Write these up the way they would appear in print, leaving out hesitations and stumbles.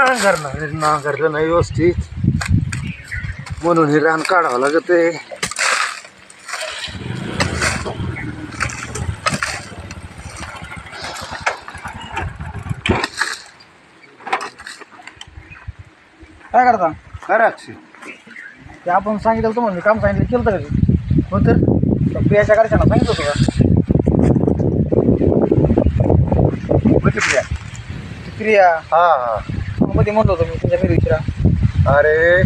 नांगरलं नाही व्यवस्थित म्हणून हे रान काढावं लागत आहे. काय करता? खरं अक्षय ते आपण सांगितलं तुम्हाला मी काम सांगितलं केलं का? हो तर प्रियाच्या घरच्यांना सांगितलं होतं का? प्रिया ती प्रिया हा मध्ये म्हणलं होतं मी तुमच्या घरी विचारा. अरे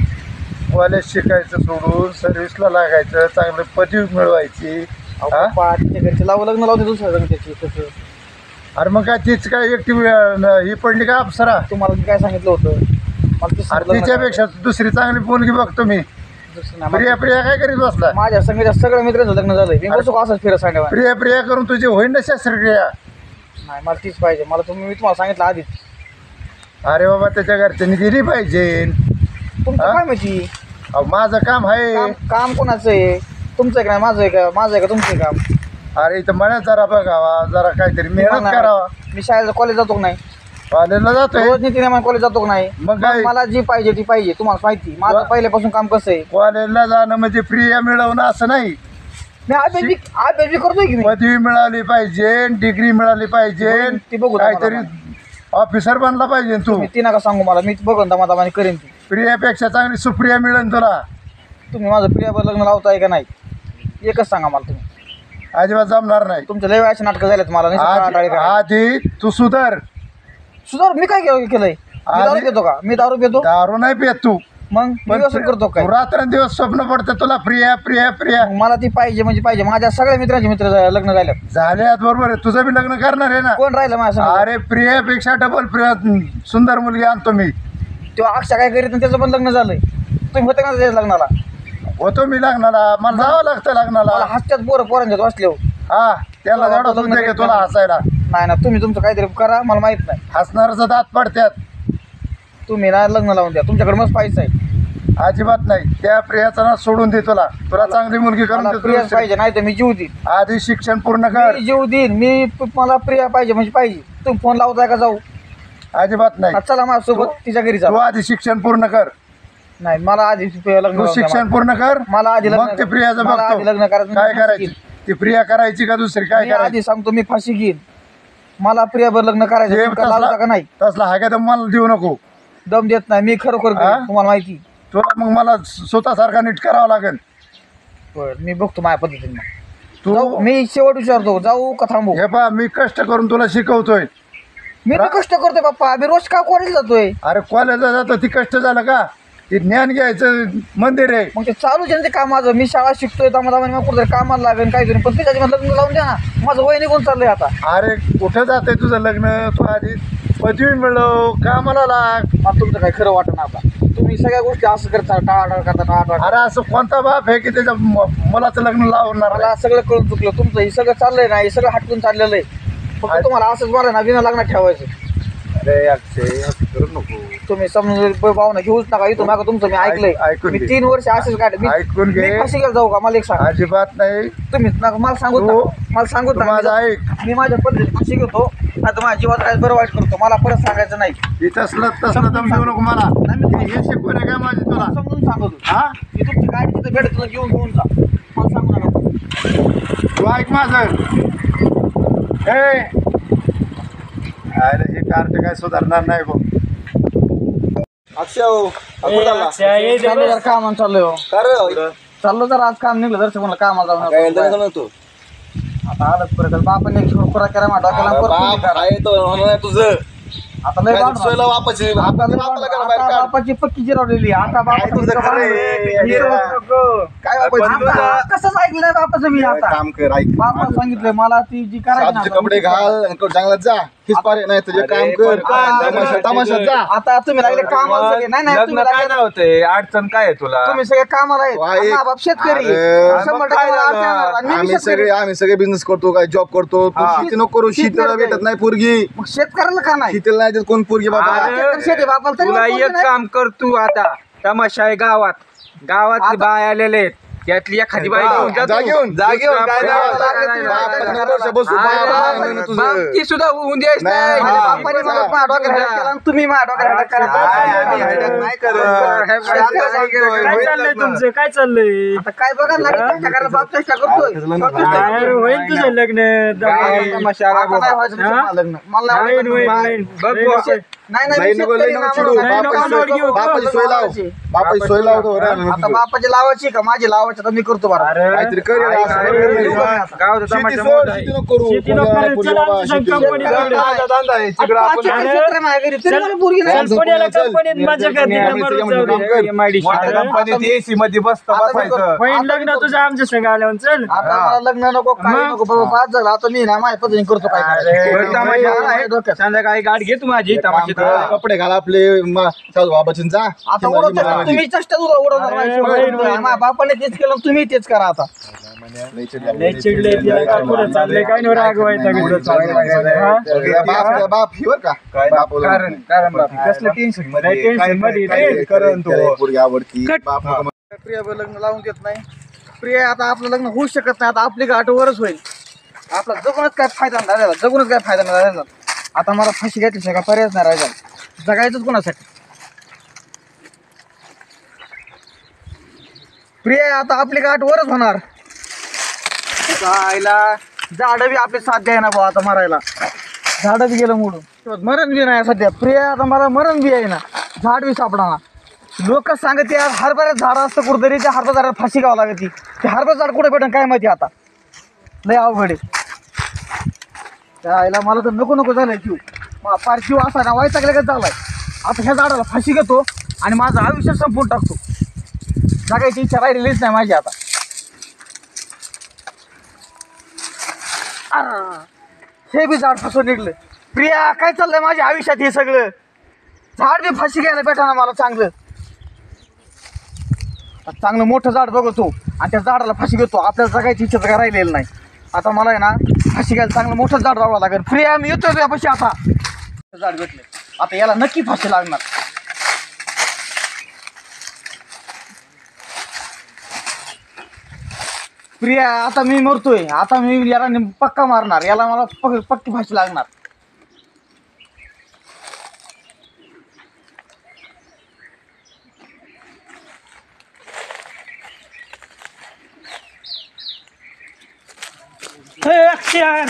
कॉलेज शिकायचं सोडून सर्व्हिसला लागायचं, चांगलं पदवी मिळवायची. पप्पा तिच्या घरचे लग्न लावते दुसऱ्या जण त्याची तसं. अरे मग काय तीच काय एकटी ही पडली का अप्सरा? तुम्हाला मी काय सांगितलं होतं मला तिच्यापेक्षा दुसरी चांगली मुलगी बघतो मी. प्रिया प्रिया काय करीत बसला? माझ्या संगीच्या सगळ्या मित्रांचं लग्न झालंय. मी बसू असंच फिरत सांगा. प्रिया प्रिया करून तुझी होईन ना शस्त्रक्रिया? नाही मला तीच पाहिजे. मला मी तुम्हाला सांगितलं आधीच. अरे बाबा त्याच्या घरच्यांनी दिली पाहिजे. तुमचं काय माहिती? माझं काम आहे. काम कोणाचं आहे? तुमचं आहे का? माझं आहे का? माझं आहे का तुमचं काम? अरे इथं मला जरा बघावा, जरा काहीतरी मेहनत करावा. मी शाळेला कॉलेज जातो का नाही? कॉलेजला जातोय. रोज नितीने कॉलेज जातो का नाही? मग काय? मला जी पाहिजे ती पाहिजे. तुम्हाला माहिती माझं पहिल्यापासून काम कसं आहे. कॉलेजला जाणं म्हणजे प्रिया मिळवणं असं नाही. मी अभ्यास करतोय की पदवी मिळाली पाहिजे, डिग्री मिळाली पाहिजे, ती बघू काहीतरी ऑफिसर बनला पाहिजे तू. ती नका सांगू मला. मी बघून दमादमाने करेन ती. प्रियापेक्षा चांगली सुप्रिया मिळेल तुला. तुम्ही माझं प्रियावर लग्न लावताय का नाही एकच सांगा मला. तुम्ही अजिबात जमणार नाही. तुमच्या लय वेळाचे नाटकं झालेत मला. आधी तू सुधार. मी काय केलंय? मी दारू पितो का? मी दारू पितो? दारू नाही पित तू. मग करतो काय? रात्रंदिवस स्वप्न पडतं तुला प्रिया प्रिया प्रिया. मला ती पाहिजे म्हणजे पाहिजे. माझ्या सगळ्या मित्रांचे मित्र लग्न झाल्यात बरोबर आहे. तुझं बी लग्न करणार आहे ना? कोण राहिलं माझ्या? अरे प्रियापेक्षा डबल प्रिया सुंदर मुलगी आणतो मी. तेव्हा अक्षा काय करीत त्याचं पण लग्न झालंय. तुम्ही होते का त्याच्या लग्नाला? होतो मी लग्नाला. मला जावं लागतं लग्नाला. हसत्यात पोरांच्यात बसले. हा त्याला जेवढं लग्न आहे तुला हसायला. नाही ना तुम्ही तुमचं काहीतरी करा. मला माहित नाही. हसणारचं दात पडत्यात. तुम्ही ना लग्न लावून द्या. तुमच्याकडे मस्त पैसा आहे. अजिबात नाही. त्या प्रियाचा ना सोडून दे. तुला चांगली मुलगी करून प्रिया पाहिजे. नाही तर मी जीव देईन. आधी शिक्षण पूर्ण कर. जीव देईन मी. मला प्रिया पाहिजे म्हणजे पाहिजे. तुम्ही फोन लावताय का? जाऊ. अजिबात नाही. चला माझ्यासोबत तिच्या घरी तू आधी शिक्षण पूर्ण कर. नाही मला आधी लग्न. तू शिक्षण पूर्ण कर. मला आधी मग ते प्रियाचं बघतो लग्न करायचं. काय करायची ती प्रिया करायची का दुसरी काय करायची? आधी सांगतो मी फाशी घेईन. मला प्रियावर लग्न करायचं का नाही? तसला हा काय तर मला देऊ नको. दम देत नाही मी. खरोखर तुम्हाला माहिती. तुला मग मला स्वतःसारखा नीट करावं लागेल. मी बघतो माझ्या पद्धतीने. तू मी शेवट विचारतो जाऊ का थांबू? हे पहा मी कष्ट करून तुला शिकवतोय. मी तर कष्ट करतोय बाप्पा. आम्ही रोज का कॉलेज जातोय? अरे कॉलेजला जातो ती कष्ट झालं का? ते ज्ञान घ्यायचं मंदिर आहे. मग ते चालूच आहे ते काम माझं. मी शाळा शिकतोय दमादमाने मग कुठे कामाला लागेल काहीतरी. पण त्याच्या लग्न लावून द्या ना. माझं वय निघून चाललंय आता. अरे कुठं जातंय तुझं लग्न? तू आधी पदवी मिळव, कामाला लाग. मला तुमचं काही खरं वाटत ना आता. तुम्ही सगळ्या गोष्टी असं करता टाळाटाळ करता. अरे असं कोणता बाप आहे की त्याच्या मुलाचं लग्न लावणार? मला सगळं कळून चुकलं. तुमचं हे सगळं चाललंय ना. हे सगळं हटकून चाललेलं आहे. फक्त तुम्हाला असंच मला ना बिना लग्नात ठेवायचं. अरे अक्षय असं करू नको. तुम्ही समजून भावना घेऊच नका. इथून मागं तुमचं मी ऐकलंय. मी 3 वर्ष असेच काढले. ऐकून घे. फाशी घ्यायला जाऊ का? मला एक सांगा. अजिबात नाही. तुम्ही मला सांगू मला सांगू माझं ऐक. मी माझ्या पद्धतीने फाशी घेतो. आता माझ्या जीवात काय बरं वाईट करतो. मला परत सांगायचं नाही. तसलं दम देऊ नको मला. हे शिकवलं काय माझी तुला? समजून सांगतो. हा मी तुमची गाडी तिथं भेटत घेऊन जा. मला सांगू नका. तू ऐक माझं. अरे हे कार्ट काय सुधारणार नाही बघ. अक्षय काम चाललोय. चाललो जरा आज काम निघलं दर्शक मला कामाला जाऊन. आता आलंच परत बापाने खुरा करा माझा तुझं आता लय वापाची बापाची पक्की जिरवलेली. आता काय कसं ऐकलं नाही बापाचं मी. आता काम कर. ऐक बापा सांगितलंय मला ती जी करायची कपडे घाल जंगलात जा. नाही तुझे काम कर. तमाशात जा. आता तुम्ही लागले कामाला सगळे. नाही तुम्ही काय नव्हते अडचण काय आहे तुला? तुम्ही सगळे कामाला आहेत. बाप शेतकरी 100% आम्ही सगळे बिझनेस करतो. काय जॉब करतो. शेती नको करू. शेतीला भेटत नाही पोरगी. मग शेतकऱ्याला का नाही? शेतीला नाही देत कोण पोरगी बाबा. शेती बापाला तरी तुला एक काम कर. तू आता तमाशा आहे गावात. गावात बाय आलेले आहेत. त्यातली एखादी बाई घेऊन जा जा तू. घेऊन. जा घेऊन काय बापाचं वर्ष बसू, बाप आहे ना तुझं. ती सुद्धा होऊन द्यायच नाही, नाही. बापाने मला माझ्या डोक्याला हात केला आणि तुम्ही माझ्या डोक्याला हात करा. नाही करत. काय चाललंय तुमचं काय चाललंय आता काय बघा ना कारण बाप चेष्टा करतोय. अरे होईल तुझं लग्न आता नाही व्हायचं तुमचं मला लग्न. मला नाही होईल, व्हायचं. होईल. बघ बुवा. नाही लई नाही नको, लई नको चिडू. नाही, नको, बापाची नको, बापाची सोय लाव. बापाची सोय लावतो हो रे. आता बापाची लावायची का माझी लावायची आता मी करतो बरं. काहीतरी कर रे, असं कर रे. गावाचा शेती तमाशा सोड, मोठा आहे. शेती नको करू. शेती नको पुण्याला करू. पुढे चला, बाबा, आमच्या शेती कंपनीत नको. जाऊ. माझा धंदा आहे. तिकडं आपण पाच एकर क्षेत्र आहे माझ्या घरी. तरी मला पोरगी नाही. चल, पुण्याला चल. कंपनीत मजा करते पुण्याला नंबर पुण्याला जाऊ दे. काम कर. MIDC. मोठ्या कंपनीत एसी मध्ये बसतं आता मी बसायचं. होईल लग्न तुझं आमच्या संग आल्यावर चल आता मला लग्न नको काही नको बाबा पाच झालं आता मी ना माझ्या पद्धतीने करतो काय बरं, तमाशा आहे. डोक्यात संध्याकाळी गाडी घे तू माझी तमाशा. कपडे घाल आपले बाबाची जा. आता उडवतो तुम्ही चेष्टा उडवणार माझ्या बापाने तेच केलं तुम्ही तेच करा आता. लय चिडले तिला काय पुढे चाललंय काय नाही रागवायचं बाप बाप ही बर का बाप बोलून. कसलं टेन्शन लय टेन्शन मध्ये रे. करण तू पोरगी आवडती कट. बाप नको. प्रिया लग्न लावून देत नाही. प्रिया आता आपलं लग्न होऊ शकत नाही. आता आपली गाठवरच होईल. आपला जगूनच काय फायदा नाही राहिला. जगूनच काय फायदा नाही राहिला. आता मला फाशी घ्यायची का पर्यायच नाही राहिला. जगायचंच कोणासाठी. प्रिया आता आपली गाठ वरच होणार. आईला झाडं बी आपले साथ द्याय ना भाऊ आता मरायला. झाडं बी गेलं मोडून. मरण बी नाही सध्या. प्रिया आता मला मरण बी आहे ना. झाड बी सापडा. लोक सांगत यार हरभऱ्यात झाड असतं कुठेतरी त्या हरभरा झाडाला फाशी घ्यावं लागते. ते हरभरा झाड कुठे भेटेल काय माहिती आता. लय अवघड आहे. त्या आईला मला तर नको नको झालंय जीव. फार जीव असा ना वैतागल्यागत झालाय. आता ह्या झाडाला फाशी घेतो आणि माझं आयुष्य संपवून टाकतो. जगायची इच्छा राहिलेलीच नाही माझी आता. हे बी झाड फसवून निघलं. प्रिया काय चाललंय माझ्या आयुष्यात हे सगळं. झाड बी फाशी घ्यायला भेटा ना मला चांगलं. चांगलं मोठं झाड बघतो आणि त्या झाडाला फाशी घेतो. आपल्याला जगायची इच्छा काय राहिलेलं नाही. आता मला आहे ना फाशी घ्यायला चांगलं मोठं झाड जावं लागेल. प्रिया मी येतोय तुझ्यापाशी आता. झाड भेटले आता याला नक्की फाशी लागणार. प्रिया आता मी मरतोय. आता मी याला पक्का मारणार. याला मला पक्की फाशी लागणार.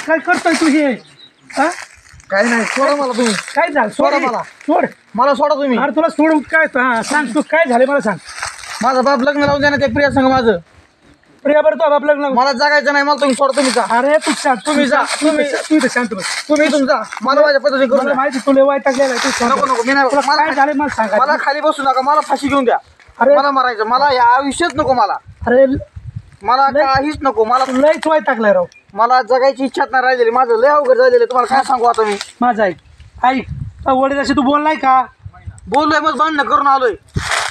काय करतोय तू हे हा? काय नाही सोडा मला तुम्ही. काय झालं सोडा सोड मला. सोड मला सोडा तुम्ही. अरे तुला सोडून काय हा सांग तू काय झाले मला सांग. माझा बाप लग्न लावून द्या ना त्या प्रिया संग माझं. प्रिया बरं तो बाप लग्न मला जगायचं नाही. मला तुम्ही सोडा. तुम्ही जा. अरे तू शांत तुम्ही जा. तुम्ही तू इथं शांत बस. तुम्ही इथून जा. मला माझ्या पद्धतीने करू मला द्या. माहिती तुला वैतागलेला तू शांत नको बस. नको मी नाही. तुला काय मला झाले मला सांग मला खाली बसू नका. मला फाशी घेऊन द्या. अरे मला मरायचं. मला या आयुष्यात नको. मला अरे मला काहीच नको. मला लयच वैतागलाय राव. मला जगायची इच्छाच नाही राहिलेली. माझं लय अवघड झालेलं. तुम्हाला काय सांगू आता मी. माझा ऐक वडील असे तू बोललाय का. बोललोय मग भांडणं करून आलोय.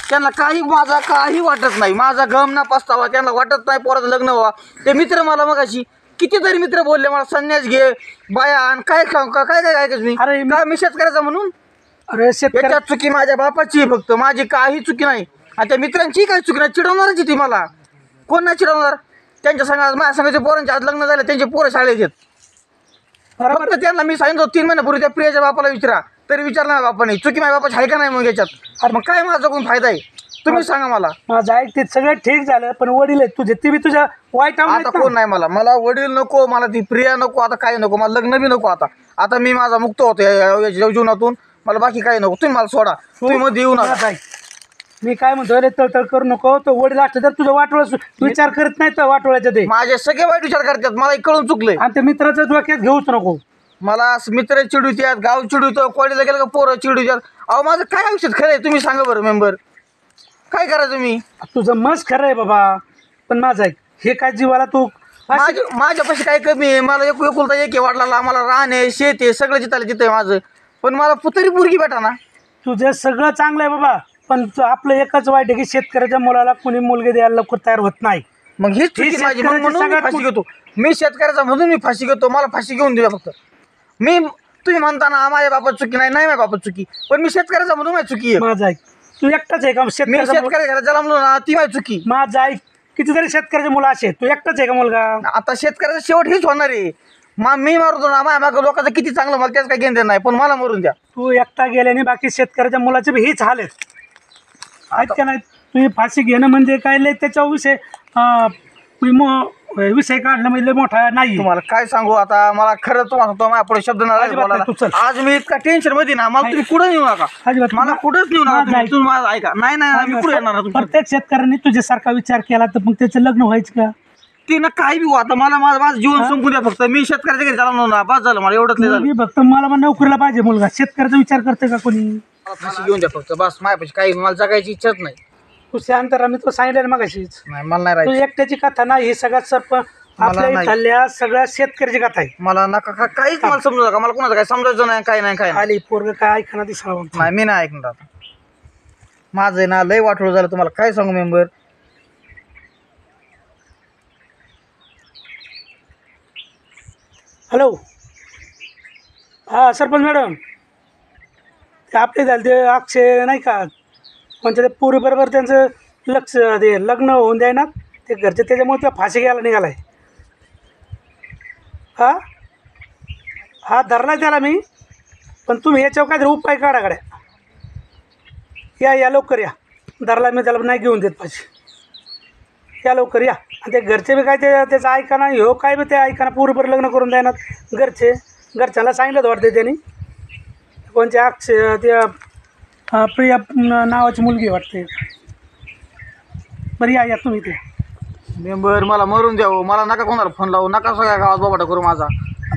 त्यांना माझा काही वाटत नाही. माझा गम ना पस्तावा त्यांना वाटत नाही. पोराचं लग्न व्हावं. ते मित्र मला मग अशी कितीतरी मित्र बोलले मला संन्यास घे बाया आणि काय काय ऐकच मी. अरे काय मी शेतकऱ्याचा म्हणून. अरे शेतकरी याच्यात चुकी माझ्या बापाची आहे फक्त. माझी काही चुकी नाही. आणि त्या मित्रांची काही चुकी नाही. चिडवणारच ती मला. कोण नाही चिडवणार. त्यांच्या संघ माझ्या संघाचे पोरांचे आज लग्न झाले. त्यांचे पोरं शाळेत आहेत. फक्त त्यांना मी सांगितलं 3 महिन्यापूर्वी त्या प्रियाच्या बापाला विचारा. तरी विचारलं नाही बापाने. चुकी माझ्या बापाची आहे का नाही मग याच्यात. अरे मग काय माझा कोण फायदा आहे तुम्ही सांगा मला. माझं ऐक ते सगळं ठीक झालं पण वडील आहेत तुझे ते बी तुझ्या वाईट आता कोण नाही मला. मला वडील नको. मला ती प्रिया नको. आता काही नको. मला लग्न बी नको. आता मी माझा मुक्त होतो या जीवनातून. मला बाकी काही नको. तुम्ही मला सोडा. तुम्ही मध्ये येऊ नका. मी काय म्हणतो रे तळतळ करू नको. तो वडील असलं तर तुझा वाटोळ विचार करत नाही तर वाटोळ्याच्या ते. माझे सगळे वाईट विचार करतात. मला कळून चुकलंय. आणि त्या मित्राचं डोक्यात घेऊच नको. मला मित्र चिडवतात. गाव चिडवतो. कॉलेजला गेलं का पोरं चिडवतात. अहो माझं काय आयुष्यात खरं आहे तुम्ही सांगा बरं मेंबर. काय करा तुम्ही. तुझं मस्त खरं आहे बाबा पण माझं ऐक हे काय जीवाला तू माझ्यापाशी काय कमी आहे. मला एकुलता एक वाढला. मला रान आहे शेत आहे सगळं जिथं जिथं आहे माझं. पण मला पुतरी पोरगी भेटा ना. तुझं सगळं चांगलं आहे बाबा पण आपलं एकच वाईट आहे की शेतकऱ्याच्या मुलाला कोणी मुलगी द्यायला लवकर तयार होत नाही. मग हीच चुकी माझी. म्हणून मी फाशी घेतो. मी शेतकऱ्याचा म्हणून मी फाशी घेतो. मला फाशी घेऊन दिला फक्त. मी तुम्ही म्हणता ना माझ्या बापात चुकी नाही. नाही माझ्या बापात चुकी. पण मी शेतकऱ्याचा म्हणून माझी चुकी आहे. माझं ऐक तू एकटाच आहे का मी शेतकऱ्याचा ज्याला म्हणलो ना ती माझी चुकी. माझं ऐक कितीतरी शेतकऱ्याचे मुलं असे आहेत. तू एकटाच आहे का मुलगा? आता शेतकऱ्याचा शेवट हीच होणार आहे. मी मारतो ना माझ्या मागं लोकांचं किती चांगलं, मला त्याच काही घेणं नाही, पण मला मरून द्या. तू एकटा गेल्याने बाकी शेतकऱ्याच्या मुलाचे बी हीच हाल आहेत का नाही? तुम्ही फाशी घेणं म्हणजे काय लय त्याच्या विषय काढणं म्हणजे मोठा नाही. तुम्हाला काय सांगू आता, मला खरं तुम्हाला सांगतो माझ्या पुढे शब्द नाही अजिबात नाही, तू चल. बोलायला. आज मी इतका टेन्शन मध्ये ना, मला तुम्ही कुठं नेऊ नका, अजिबात मला कुठंच नेऊ नका नाही. तुम्ही माझं ऐका. नाही नाही मी कुठे येणार तुमच्या. प्रत्येक शेतकऱ्यांनी तुझ्यासारखा विचार केला तर मग त्याचं लग्न व्हायचं का? ते ना काही बी हो, आता मला माझं जीवन संपून द्या फक्त. मी शेतकऱ्याच्या घरी चालवणार ना, बस झालं मला एवढंच झालं. मी फक्त मला पण नोकरीला पाहिजे मुलगा. शेतकऱ्याचा विचार करते का कोणी? फाशी घेऊन द्या फक्त, बस. माझ्यापाशी काही मला जगायची इच्छाच नाही. तू शांत राहा, मी तो सांगितलं मग अशीच. नाही मला नाही तू राहायचं. एकट्याची कथा नाही, ही सगळ्यात सरपंच आपल्या नाही. इथल्या सगळ्या शेतकऱ्याची कथा आहे. मला नका काहीच मला समजू नका. मला कोणाचं काय समजायचं नाही, काय नाही काय नाही. आली पोरग काय ऐकणार दिसला मग. नाही मी नाही ऐकणार आता. माझं आहे ना लय वाटोळ झालं, तुम्हाला काय सांगू मेंबर. हॅलो, हां सरपंच मॅडम, ते आपले झाले ते अक्षय नाही का, कोणत्या ते पोरीबरोबर त्यांचं लक्ष ते लग्न होऊन द्याय ना ते घरचे, त्याच्यामुळे त्या फाशी घ्यायला निघालाय. हां हा धरला त्याला मी, पण तुम्ही याच्यावर काहीतरी उपाय काढा गड्या. या लवकर या. धरला मी त्याला, नाही घेऊन देत फाशी. या लवकर या. आणि ते घरचे बी काय त्याचं ऐकाना, हो काय बी ते ऐकाना, पोरीबरोबर लग्न करून द्यायना घरच्याला सांगितलं वाटतं त्यांनी. कोणत्या अक्षय त्या प्रिया नावाची मुलगी वाटते. बरं या तुम्ही ते मेंबर मला मरून द्यावं, मला नका कोणाला फोन लावू नका, सगळ्या गावात बाबाटा करू माझा.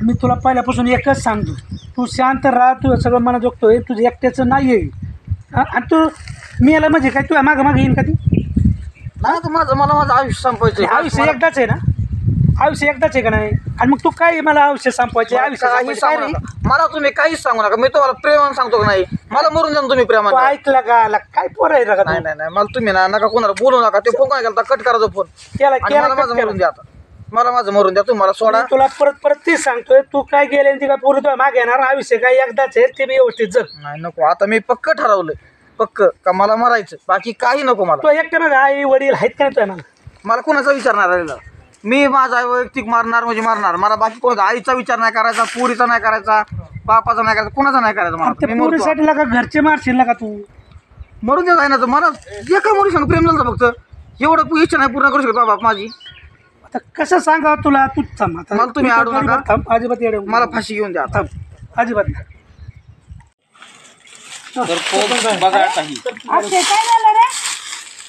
मी तुला पहिल्यापासून एकच सांगतो, तू शांत राहा. तू सगळं मला जोगतोय, तुझं एकट्याचं नाही आहे. आणि तू मी याला म्हणजे काय तुझ्या मागं येईन का ती? नाही तर माझं आयुष्य संपायचं. आयुष्य एकदाच आहे ना, आयुष्य एकदाच आहे का नाही? आणि मग तू काय मला आयुष्य संपवायचे? आयुष्य काही संपवायचं काय सांगू रे? नका मला, तुम्ही काहीच सांगू नका. मी तुम्हाला प्रेमानं सांगतो का नाही, मला मरून द्या ना तुम्ही तू प्रेमानं. ऐकलं का? आला काय पोर आहे का तू? नाही मला तुम्ही ना नका कोणाला बोलू नका. ते फोन काय केला कट करा तो फोन. केला आणि मला माझं मरून द्या आता. मला माझं मरून द्या, तुम्हाला सोडा. मी तुला परत तेच सांगतोय, तू काय गेले ती काय पोरी तुला मागे येणार? आयुष्य काय एकदाच आहे, ते बी व्यवस्थित जग. नाही नको आता, मी पक्क ठरवलंय पक्क का मला मरायचं, बाकी काही नको मला. तो एकट्या मग आई वडील आहेत का नाही तुझ्या मागं? मला कोणाचा विचारणार आलेला, मी माझा वैयक्तिक मारणार म्हणजे मारणार. मला बाकी कोणाचा आईचा विचार नाही करायचा, पुरीचा नाही करायचा, बापाचा नाही करायचा, कोणाचा नाही करायचा. मला त्या मी मरतो. पोरीसाठी का घरचे मारशील का तू? मरून देत आहे ना तर मला एका मुली सांग प्रेम झालं फक्त, एवढं इच्छा नाही पूर्ण करू शकतो बाप माझी. आता कसं सांगा तुला? तू थांब आता. मला तुम्ही अडवू नका. थांब, अजिबात येडे मला फाशी घेऊन द्या आता. थांब, अजिबात नाही. बघा आता ही अक्षय काय झालं रे?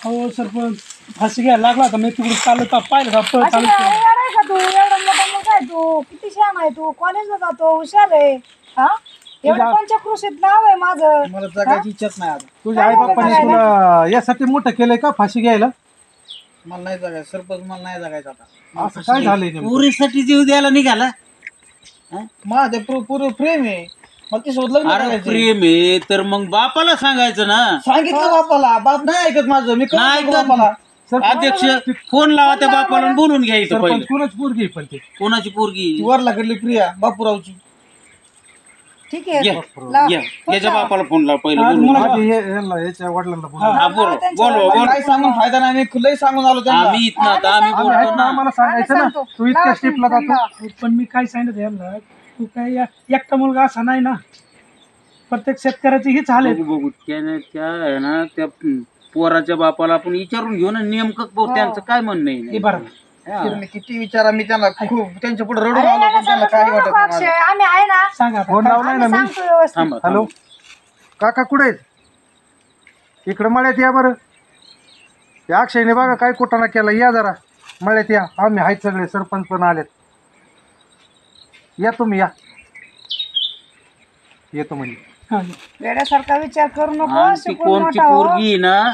हो सरपंच, फाशी घ्यायला लागला का? मी तिकडे चालत पाहिलं का? अक्षय चालू काय येडा आहे का तू? एवढा मोठा मुलगा आहे तू, किती छान आहे तू, कॉलेजला जातो, हुशार आहे. हा एवढं पंचकृषीत नाव आहे माझं. मला जगायची इच्छाच नाही आता. तुझ्या आई बापाने तुला यासाठी मोठं केलंय का फाशी घ्यायला? मला नाही जगायचं सरपंच, मला नाही जगायचं आता. असं काय झालंय नेमकं? पुरीसाठी जीव द्यायला निघाला. माझं पूर्ण प्रेम आहे, मला ती सोबत लग्न अरे करायचं. प्रेम आहे तर मग बापाला सांगायचं ना. सांगितलं बापाला, बाप नाही ऐकत माझं. मी नाही करतो ऐकत. बापाला. अध्यक्ष फोन लावा त्या बापाला आणि बोलून घ्यायचं सरपंच पहिलं. कोणाच पोरगी आहे पण ते? कोणाची पोरगी? ती वरला कडली प्रिया बापूरावची. ठीक ये, आहे ये. याच्या बापाला फोन लावा पहिलं आज बोलून. मुला- आधी याच्या वडिलांना बोलवा. हा बोल बोल काय सांगून फायदा नाही, मी लय सांगून आलो त्यांना. आम्ही इथं आता आम्ही आम्ही बोलतो आहेत ना, ना. आम्हाला सांगायचं ना. सांगतो. तू इतक्या स्टेपला जातो. पण मी काय सांगितलं यांना, तू काय एकटा मुलगा असा नाही ना, प्रत्येक शेतकऱ्याची हीच हाल आहे. बघू बघू त्याने त्या आहे ना त्या पोराच्या बापाला आपण विचारून घेऊ ना नेमकं त्यांचं काय म्हणणं हे आहे. बरं तुम्ही किती विचारा, मी त्यांना खूप त्यांच्या पुढे रडून अरे आलो, नका पण त्यांना सांगू काही वाटत नको नाही अक्षय, मला. आम्ही आहे ना, सांगा आता. फोन लावलाय ना आम्ही मी. सांगतो व्यवस्थित. थांबा हॅलो काका, कुठे आहेत? इकडं मळ्यात या बरं. या अक्षयने बघा काय कुटाणा केला. या जरा मळ्यात या. आम्ही आहेत सगळे, सरपंच पण आलेत. या तुम्ही, या. येतो म्हणजे. हा. वेड्यासारखा विचार करू नको. आमची शिकून कोणची मोठा हो. पोरगी आहे ना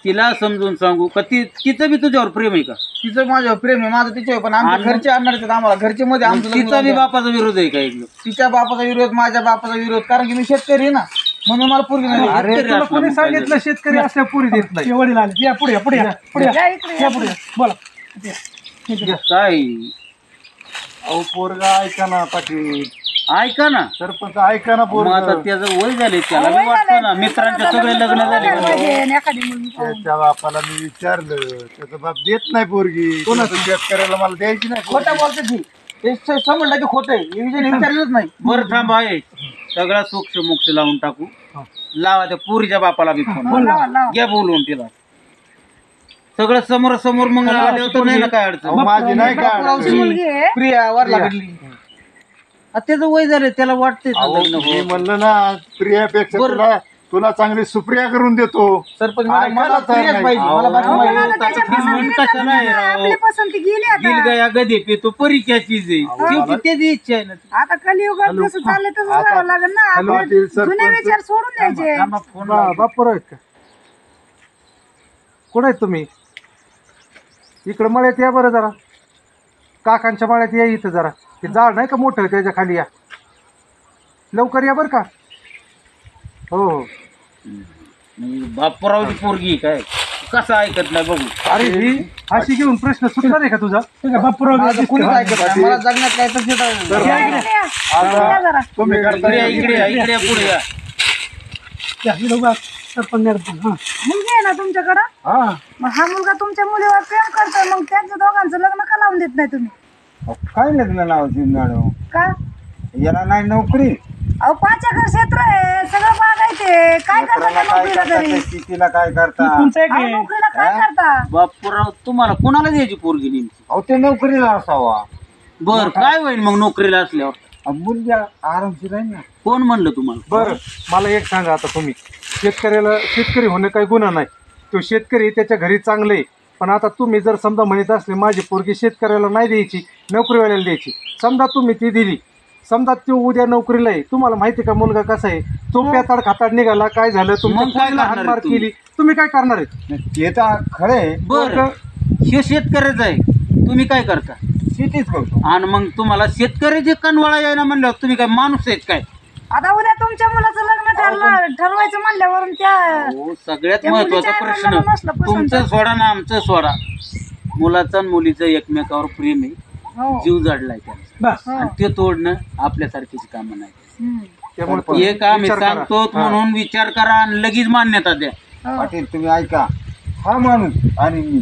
तिला समजून सांगू का तिचं बी तुझ्यावर प्रेम आहे का? तिचं माझ्यावर प्रेम आहे, माझं तिच्यावर. पण आमच्या आणि- घरचे आणणार आहेत आम्हाला, घरचे मध्ये आमचं लग्न तिचा बी लावून द्या. बापाचा विरोध आहे का इकडं? तिच्या बापाचा विरोध, माझ्या बापाचा विरोध, कारण की मी शेतकरी आहे ना, म्हणून मला पोरगी नाही. अरे शेतकरी तुला असला कोणी मग सांगितलं शेतकरी असल्या पुरी देत नाही? ते वडील आले. या पुढे या, पुढे या, पुढे या. या इकडे, या पुढे या. बोला. काय अहो पोरगा ऐका ना पाटील. ऐका ना सरपंच ऐका ना मग आता पोरगं. त्याचं वय झाले त्याला मी वाटतं ना मित्रांचे सगळे लग्न झाले एखादी मुलगी पाहून. त्याच्या बापाला मी विचारलं त्याचा बाप देत नाही पोरगी शेतकऱ्याला मला द्यायची नाही खोटं बोलते ती ते 100% खोटं आहे विचारलंच नाही. बरं थांब आहे सगळा सोक्ष मोक्ष लावून टाकू लावा त्या पुरीच्या बापाला बी फोन लावा, लावा. घ्या बोलवून तिला सगळं समोर समोर मग आले होतं नाही ना काय अडचण अहो, माझी नाही का बापूरावची मुलगी आहे. प्रिया वरला घडली आता त्याचं वय झालं त्याला वाटतंय ना अहो, लग्न मी हो. म्हणलं ना प्रियापेक्षा बरं. तुला चांगली सुप्रिया करून देतो सरपंच ऐकायला मला तयार प्रियाच नाही. पाहिजे मला बाकी अहो, माहिती पण नाही. आता त्याच्या आता पसंतीने कशाला आहे जाणार राव? आपली पसंती गेली आता. गिल गया गदे पे तो परीक्षाची शेवटी त्याची इच्छा आहे ना आता कलियुगात जसं चाललंय तसं राहावं लागेल ना हॅलो, आपले पाटील, सरपंच. जुने विचार सोडून द्यायचे. थांबा, फोन लावा. बापूर आहेत का कुठे आहेत तुम्ही इकडं मळ्यात या बरं जरा काकांच्या मळ्यात या इथं जरा ते झाड नाही का मोठं त्याच्या खाली या लवकर या बरं का हो हो बापूरावची पोरगी काय कसं ऐकत नाही बघू अरे ही अशी घेऊन प्रश्न सुटला नाही का तुझा माझं कोणीच ऐकत नाही. मला जगण्यात काय तर शेत आहे. या इकडे या. या जरा. तुम्ही इकडे करता या, इकडे या, इकडे या, पुढे या मुलगी आहे ना तुमच्याकडं हा मग हा मुलगा तुमच्या मुलीवर प्रेम करतोय मग त्यांच्या दोघांचं लग्न का लावून देत नाही तुम्ही काय लग्न लावायची मॅडम का याला नाही नोकरी अहो 5 एकर क्षेत्र आहे सगळं बागायते काय करता त्या नोकरीला तरी शेतीला काय करता अहो, नोकरीला काय करता बापूराव तुम्हाला कोणाला द्यायची पोरगी नेमकी अहो ते नोकरीला असावा बर काय होईल मग नोकरीला असल्यावर मुलगी आरामशीर आहे ना कोण म्हणलं तुम्हाला बरं मला एक सांगा आता तुम्ही शेतकरी होणं काही गुन्हा नाही तो शेतकरी त्याच्या घरी चांगले आहे. पण आता तुम्ही जर समजा म्हणत असले माझी पोरगी शेतकऱ्याला नाही द्यायची नोकरीवाल्याला द्यायची समजा तुम्ही ती दिली समजा तो उद्या नोकरीला आहे तुम्हाला माहिती का मुलगा कसा आहे तो पेताड खाताड निघाला काय झालं मग काय तुमच्या करणार हातमार तुम्ही? केली तुम्ही काय करणार आहे ते तर खरं आहे बर हे शेतकऱ्याचं आहे तुम्ही काय करता शेतीच करतो आणि मग तुम्हाला शेतकऱ्याचे कनवाळा यायला म्हणल्यावर तुम्ही काय माणूस आहेत काय आता उद्या तुमच्या मुलाचं लग्न ठरवायचं म्हणल्यावरून त्या हो सगळ्यात त्या महत्वाचा मुलीच्या प्रश्न आईवडिलांना नसलं पसंत. तुमचं सोडा ना आमचं सोडा मुलाचा आणि मुलीचं एकमेकावर प्रेम आहे हो. जीव जडलाय त्यांचा हो. आणि ते तोडणं आपल्यासारखीची कामं नाही हम्म. त्यामुळे एक आम्ही विचार करा. सांगतो म्हणून विचार करा आणि लगेच मान्यता द्या हो. पाटील तुम्ही ऐका हा माणूस आणि मी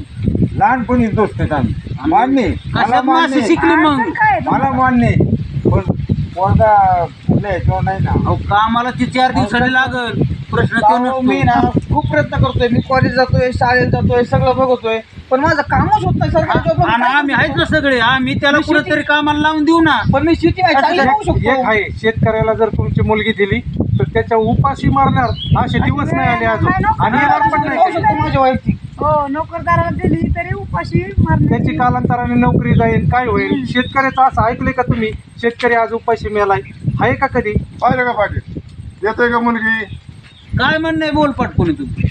लहानपणी दोस्त आहेत आम्ही मान्य आहे. मला कशात मान्य मासे आहे. शिकली मग अडचण काय आहे मला मान्य आहे. पण पोरगा फुलं याच्यावर नाही ना अहो कामाला ती 4 दिवसांनी लागल प्रश्न तो अहो, मी नसतो. ना खूप प्रयत्न करतोय मी कॉलेज जातोय शाळेत जातोय सगळं बघतोय पण माझं कामच होत नाही सरकारी job मध्ये आणि काय आम्ही आहेत ना सगळे आम्ही त्याला कुठेतरी कामाला लावून देऊ ना पण मी शेती आहे चांगली बघू एक शकतो आहे शेतकऱ्याला जर तुमची मुलगी दिली तर त्याच्या उपाशी मारणार असे दिवस नाही आले अजून आणि येणार पण बघू नाही शकतो माझ्या वैयक्तिक हो नोकरदाराला दिली तरी उपाशी मारली त्याची कालांतराने नोकरी जाईल काय होईल शेतकऱ्याचं असं ऐकलंय का तुम्ही शेतकरी आज उपाशी मेलाय आहे का कधी पाहिलं का पाटील देतोय का मुलगी काय म्हणणं आहे बोल पटकोनी तुम्ही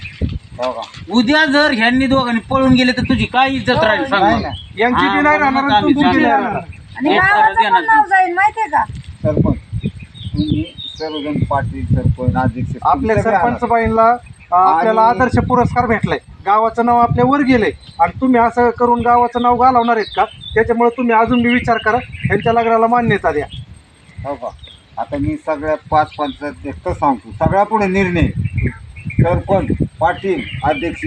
हो का? उद्या जर ह्यांनी दोघांनी पळून गेले तर तुझी काय इज्जत राहील सांग नाही मला. ना. यांची बी नाही राहणार आणि तुमची बी नाही राहणार आणि एक गावाचं करा, पण नाव जाईल माहितीये का सरपंच तुम्ही सर्वजण पाटील सरपंच अध्यक्ष आपल्या तुम्ही सगळे सरपंच बाईंना आपल्याला आणि- आदर्श पुरस्कार भेटलाय गावाचं नाव आपल्या वर गेलंय आणि तुम्ही असं करून गावाचं नाव घालवणार आहेत का त्याच्यामुळे तुम्ही अजून बी विचार करा यांच्या लग्नाला मान्यता द्या आहात. हो का आता मी सगळ्या 5 पंचायत एकटं सांगतो सगळ्या पुढे निर्णय सरपंच पाटील अध्यक्ष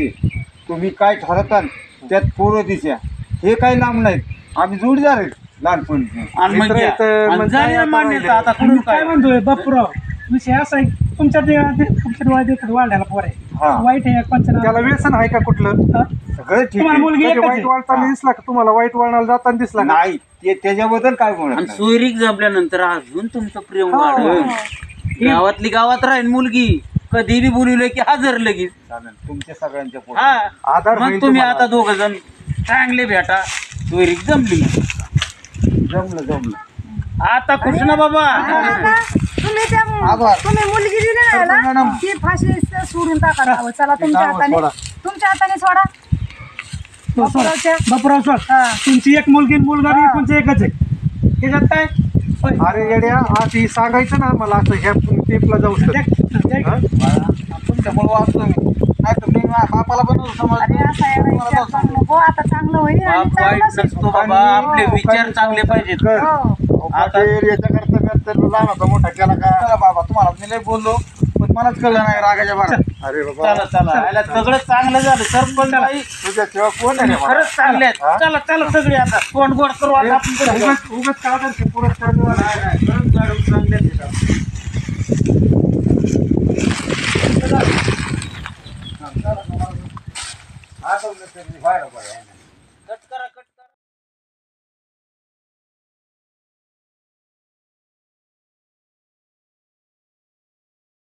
तुम्ही काय ठरवताल त्यात पूर्व दिशा हे काही लांब नाहीत आम्ही जोडीदार आहेत लहानपणी आणि मग मित्र या. इथं आणि म्हणजे झाली ना आता मान्यता राहिले. आता कुठून काय काय म्हणतोय बापूराव विषय असा आहे तुमच्या डोळ्यात देखत वाढायला पोर आहे हा वाईट आहे पंचनामा त्याला व्यसन आहे का कुठलं सगळं ठीक तुम्हाला आहे मुलगी कधी एकच वाईट आहे. वळताना दिसला का तुम्हाला वाईट वळणाला जाताना दिसला का नाही ते त्याच्याबद्दल काय बोलत आणि नाही. सोयरीक जमल्यानंतर अजून तुमचं प्रेम हो, वाढेल हो. गावातली गावात राहील मुलगी कधी बी बोलवलं की हजर लगेच चालेल तुमच्या सगळ्यांच्या पुढे हा आधार मग होईल तुम्ही तुम्हाला. आता 2 जण चांगले भेटा सोयरीक जमली मग. जमलं आता खुश ना बाबा आता तुम्ही त्या आभार. तुम्ही मुलगी दिली ना याला ती फाशी सोडून टाका जावं. चला तुमच्या हाताने तुमच्या हाताने सोडा बापूरावच्या. बापूराव सर हा. तुमची एक मुलगी आणि मुलगा बी तुमचं एकच आहे त्याच्यात काय होय. अरे येड्या आज ही सांगायचं ना मला असं ह्या टेपला जाऊ द्या- द्या- तुमच्यामुळे वाचतो मी नाही तर मी बापाला बनवतो समाज अरे असा याला विचार करू नको आता चांगलं होईल आणि बाप वाईट चांगलं नसतो बाबा आपले विचार चांगले पाहिजेत हो अहो, पाटील याच्याकरता तर लहानाचा मोठा केला का? चला बाबा तुम्हाला मी लय बोललो पण मलाच कळलं नाही रागाच्या भरात. अरे बाबा चला चला याला सगळं चांगलं झालं सरपंच बाई तुझ्याशिवाय कोण आहे रे मला? खरंच चांगले आहेत. चला चला सगळे आता तोंड गोड करू आता आपण पुढे जाऊ. उगाच का आदर्श पुरस्कार मिळाला? खरंच गाडून चांगले आहेत हे. आता उलट तरी बाहेर बाहेर. कट करा कट